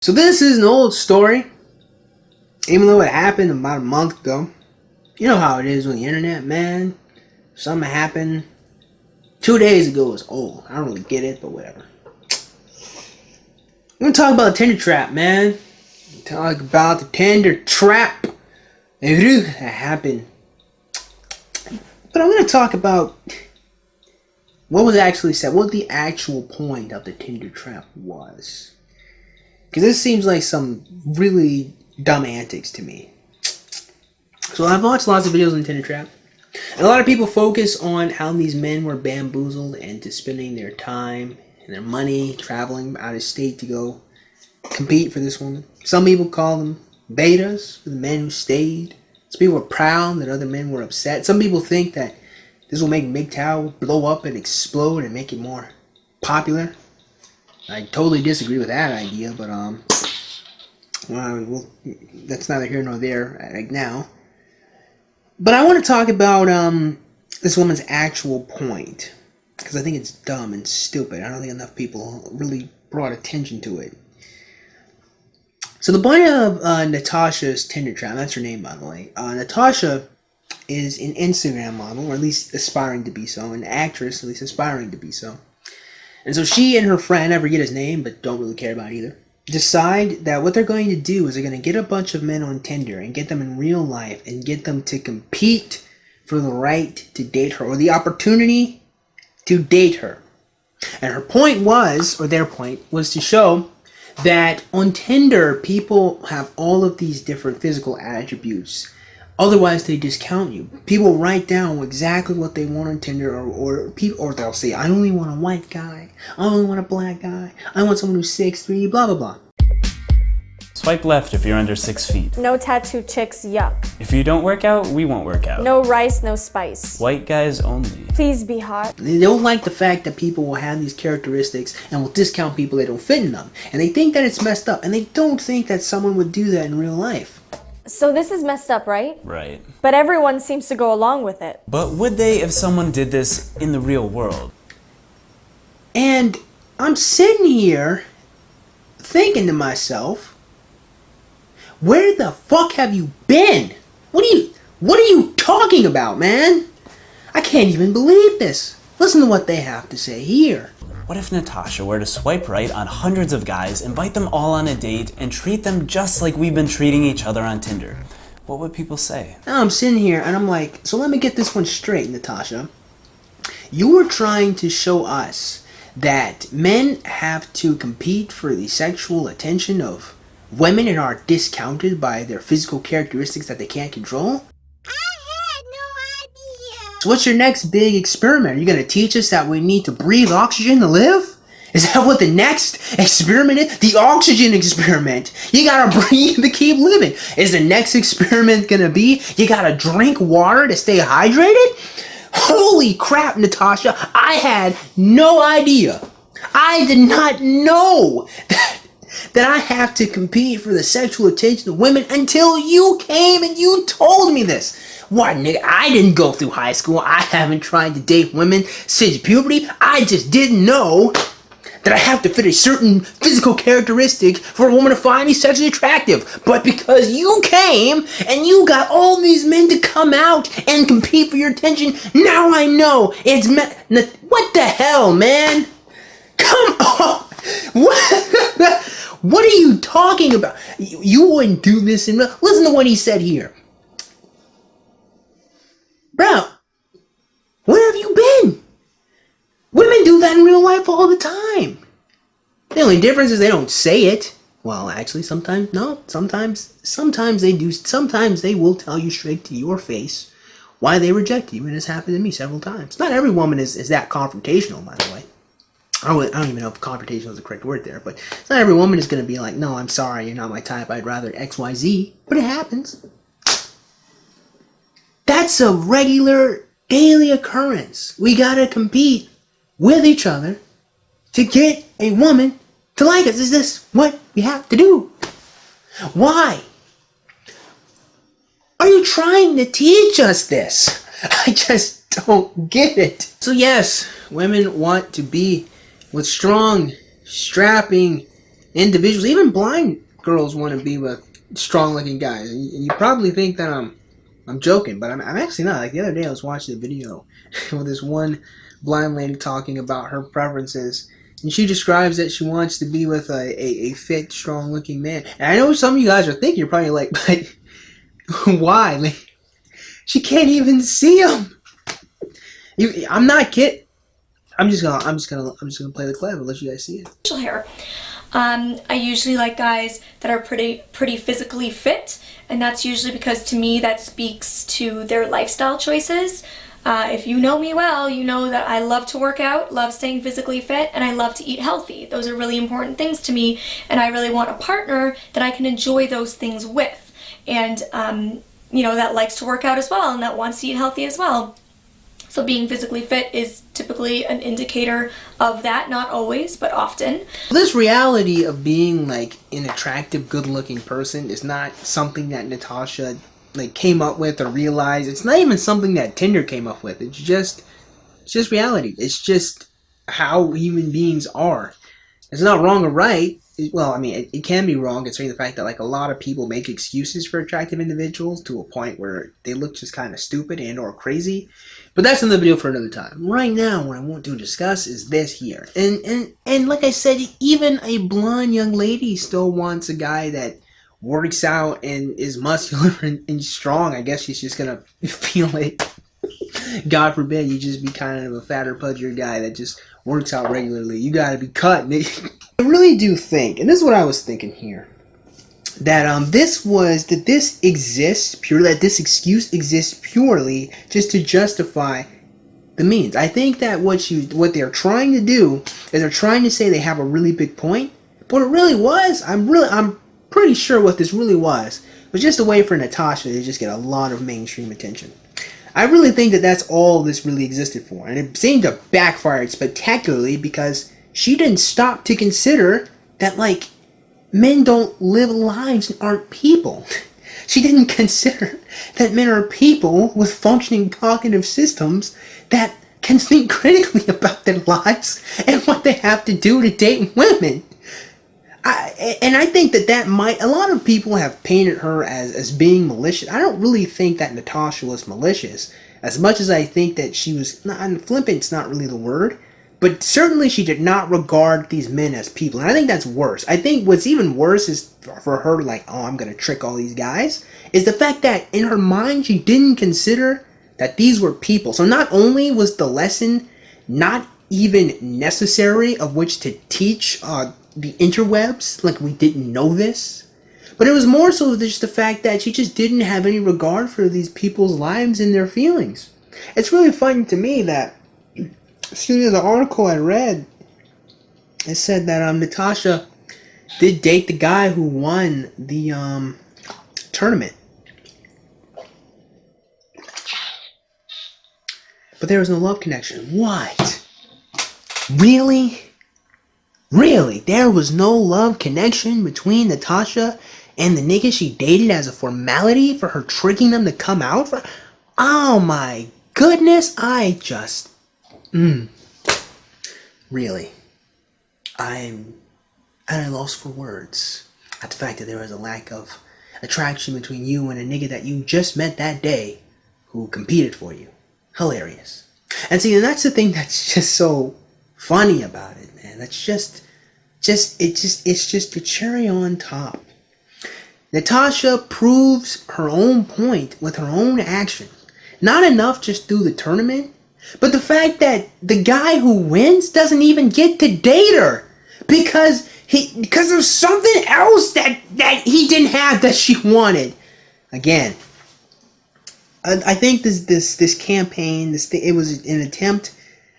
So this is an old story, even though it happened about a month ago. You know how it is with the internet, man. Something happened 2 days ago. It's old. I don't really get it, but whatever. I'm gonna talk about Tinder Trap, man. Talk about the Tinder Trap. That happened. But I'm gonna talk about what was actually said, what the actual point of the Tinder Trap was. Because this seems like some really dumb antics to me. So I've watched lots of videos on Tinder Trap. And a lot of people focus on how these men were bamboozled into spending their time and their money traveling out of state to go compete for this woman. Some people call them betas, the men who stayed. Some people are proud that other men were upset. Some people think that this will make MGTOW blow up and explode and make it more popular. I totally disagree with that idea, but well, that's neither here nor there right now. But I want to talk about this woman's actual point, because I think it's dumb and stupid. I don't think enough people really brought attention to it. So the point of Natasha's Tinder Trap, that's her name by the way. Natasha is an Instagram model, or at least aspiring to be so, an actress, at least aspiring to be so. And so she and her friend, I forget his name, but don't really care about either, decide that what they're going to do is they're going to get a bunch of men on Tinder and get them in real life and get them to compete for the right to date her, or the opportunity to date her. And her point was, or their point, was to show that on Tinder, people have all of these different physical attributes. Otherwise, they discount you. People write down exactly what they want on Tinder, or they'll say, I only want a white guy. I only want a black guy. I want someone who's 6'3", blah, blah, blah. Swipe left if you're under 6 feet. No tattoo chicks, yuck. If you don't work out, we won't work out. No rice, no spice. White guys only. Please be hot. They don't like the fact that people will have these characteristics and will discount people that don't fit in them. And they think that it's messed up. And they don't think that someone would do that in real life. So this is messed up, right? Right. But everyone seems to go along with it. But would they if someone did this in the real world? And I'm sitting here thinking to myself, where the fuck have you been? What are you talking about, man? I can't even believe this. Listen to what they have to say here. What if Natasha were to swipe right on hundreds of guys, invite them all on a date, and treat them just like we've been treating each other on Tinder? What would people say? Now I'm sitting here and I'm like, so let me get this one straight, Natasha. You were trying to show us that men have to compete for the sexual attention of women and are discounted by their physical characteristics that they can't control? So what's your next big experiment? Are you going to teach us that we need to breathe oxygen to live? Is that what the next experiment is? The oxygen experiment. You got to breathe to keep living. Is the next experiment going to be you got to drink water to stay hydrated? Holy crap, Natasha. I had no idea. I did not know that I have to compete for the sexual attention of women until you came and you told me this. What, nigga? I didn't go through high school. I haven't tried to date women since puberty. I just didn't know that I have to fit a certain physical characteristic for a woman to find me sexually attractive. But because you came and you got all these men to come out and compete for your attention, now I know it's what the hell, man? Come on. What are you talking about? You wouldn't do this in real. Listen to what he said here. Bro, where have you been? Women do that in real life all the time. The only difference is they don't say it. Well, actually, sometimes, no. Sometimes they do. Sometimes they will tell you straight to your face why they reject you. And it's happened to me several times. Not every woman is that confrontational, by the way. I don't even know if confrontational is the correct word there. But it's not every woman is going to be like, no, I'm sorry, you're not my type. I'd rather XYZ. But it happens. That's a regular daily occurrence. We gotta compete with each other to get a woman to like us. Is this what we have to do? Why? Are you trying to teach us this? I just don't get it. So yes, women want to be with strong, strapping individuals, even blind girls, want to be with strong-looking guys. And you probably think that I'm joking, but I'm actually not. Like the other day, I was watching a video with this one blind lady talking about her preferences, and she describes that she wants to be with a fit, strong-looking man. And I know some of you guys are thinking, you're probably like, but why? Like, she can't even see him. I'm not kidding. I'm just gonna play the clip and let you guys see it. Facial hair. I usually like guys that are pretty physically fit, and that's usually because to me that speaks to their lifestyle choices. If you know me well, you know that I love to work out, love staying physically fit, and I love to eat healthy. Those are really important things to me, and I really want a partner that I can enjoy those things with, and you know, that likes to work out as well and that wants to eat healthy as well. So being physically fit is typically an indicator of that, not always, but often. This reality of being like an attractive, good-looking person is not something that Natasha like came up with or realized. It's not even something that Tinder came up with. It's just reality. It's just how human beings are. It's not wrong or right. Well, I mean, it can be wrong considering the fact that like a lot of people make excuses for attractive individuals to a point where they look just kind of stupid and or crazy. But that's another video for another time. Right now, what I want to discuss is this here. And like I said, even a blonde young lady still wants a guy that works out and is muscular and strong. I guess she's just gonna feel it. God forbid you just be kind of a fatter, pudgier guy that just works out regularly. You gotta be cut. I really do think, and this is what I was thinking here, that this exists purely, that this excuse exists purely just to justify the means. I think that what they're trying to do is they're trying to say they have a really big point, but it really was, I'm pretty sure what this really was just a way for Natasha to just get a lot of mainstream attention. I really think that that's all this really existed for, and it seemed to backfire spectacularly because she didn't stop to consider that, like, men don't live lives and aren't people. She didn't consider that men are people with functioning cognitive systems that can think critically about their lives and what they have to do to date women. I think that might, a lot of people have painted her as being malicious. I don't really think that Natasha was malicious, as much as I think that she was, flippant's not really the word, but certainly she did not regard these men as people, and I think that's worse. I think what's even worse is for her, like, oh, I'm gonna trick all these guys, is the fact that in her mind she didn't consider that these were people. So not only was the lesson not even necessary of which to teach the interwebs, like we didn't know this, but it was more so just the fact that she just didn't have any regard for these people's lives and their feelings. It's really funny to me that, the article I read, it said that Natasha did date the guy who won the tournament, but there was no love connection. What? Really? Really? There was no love connection between Natasha and the nigga she dated as a formality for her tricking them to come out for? Oh my goodness, I just... Really. I'm at a loss for words at the fact that there was a lack of attraction between you and a nigga that you just met that day who competed for you. Hilarious. And see, and that's the thing that's just so funny about it, man. That's it's just the cherry on top. Natasha proves her own point with her own action. Not enough just through the tournament, but the fact that the guy who wins doesn't even get to date her because of something else that he didn't have that she wanted. Again, I think this campaign, it was an attempt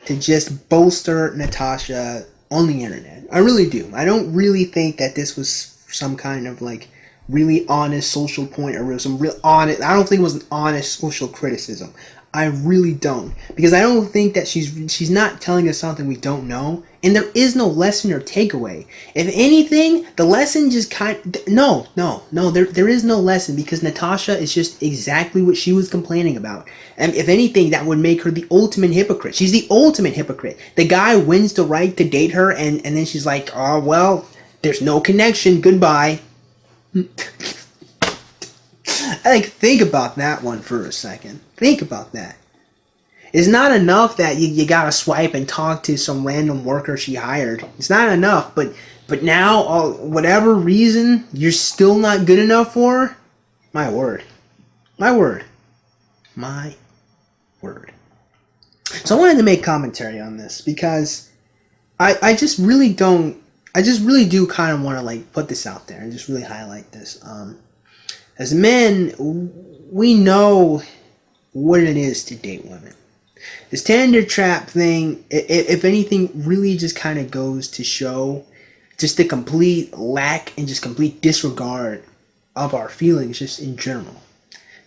to just bolster Natasha on the internet. I really do. I don't really think that this was some kind of like really honest social point or some real honest. I don't think it was an honest social criticism. I really don't, because I don't think that she's not telling us something we don't know, and there is no lesson or takeaway. If anything, the lesson just there is no lesson, because Natasha is just exactly what she was complaining about. And if anything, that would make her the ultimate hypocrite. She's the ultimate hypocrite. The guy wins the right to date her, and then she's like, oh well, There's no connection. Goodbye. Like, think about that one for a second. Think about that. It's not enough that you gotta swipe and talk to some random worker she hired. It's not enough, but now, whatever reason, you're still not good enough for her? My word. My word. My word. So I wanted to make commentary on this because I just really do kind of want to like put this out there and just really highlight this. As men, we know what it is to date women. This Tinder Trap thing, if anything, really just kind of goes to show just the complete lack and just complete disregard of our feelings just in general.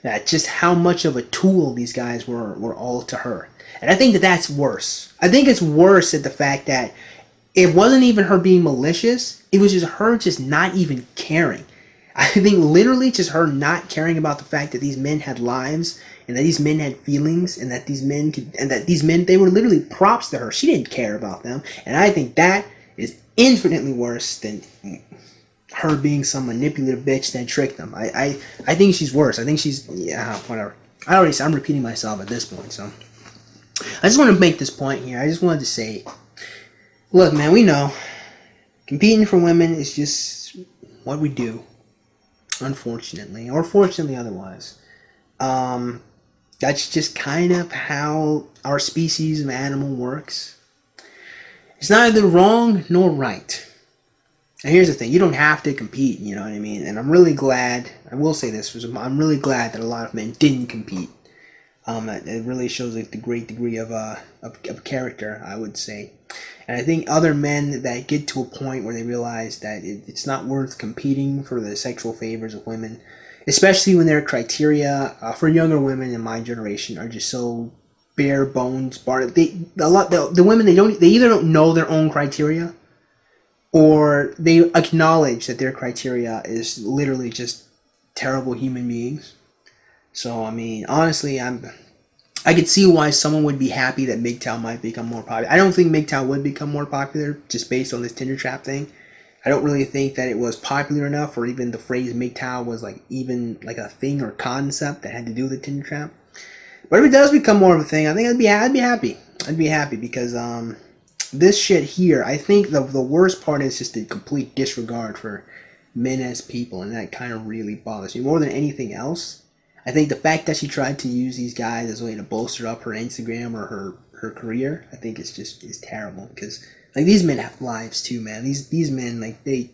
That just how much of a tool these guys were all to her. And I think that that's worse. I think it's worse at the fact that it wasn't even her being malicious. It was just her just not even caring. I think literally just her not caring about the fact that these men had lives and that these men had feelings and that these men they were literally props to her. She didn't care about them. And I think that is infinitely worse than her being some manipulative bitch that tricked them. I think she's worse. I think she's, yeah, whatever. I'm repeating myself at this point, so. I just want to make this point here. I just wanted to say, look, man, we know competing for women is just what we do, unfortunately, or fortunately otherwise. That's just kind of how our species of animal works. It's neither wrong nor right. And here's the thing, you don't have to compete, you know what I mean? And I'm really glad, I will say this, I'm really glad that a lot of men didn't compete. It really shows like the great degree of character, I would say. And I think other men that get to a point where they realize that it's not worth competing for the sexual favors of women, especially when their criteria for younger women in my generation are just so bare bones. The women, they either don't know their own criteria, or they acknowledge that their criteria is literally just terrible human beings. So, I mean, honestly, I could see why someone would be happy that MGTOW might become more popular. I don't think MGTOW would become more popular just based on this Tinder Trap thing. I don't really think that it was popular enough, or even the phrase MGTOW was like even like a thing or concept that had to do with the Tinder Trap. But if it does become more of a thing, I think I'd be happy. I'd be happy because this shit here, I think the worst part is just the complete disregard for men as people, and that kind of really bothers me more than anything else. I think the fact that she tried to use these guys as a way to bolster up her Instagram or her career, I think is terrible, because like these men have lives too, man. These men, like, they,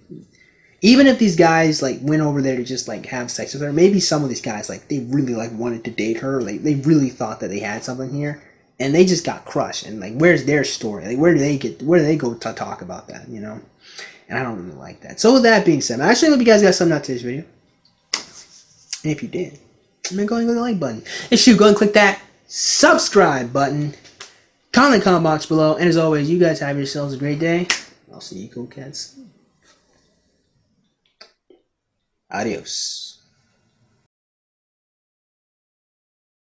even if these guys like went over there to just like have sex with her, maybe some of these guys like they really like wanted to date her, like they really thought that they had something here, and they just got crushed. And like, where's their story? Like, where do they go to talk about that, you know? And I don't really like that. So with that being said, I actually hope you guys got something out of today's video. And if you did, go and click the like button. And shoot, go and click that subscribe button. Comment in the comment box below. And as always, you guys have yourselves a great day. I'll see you cool cats. Adios.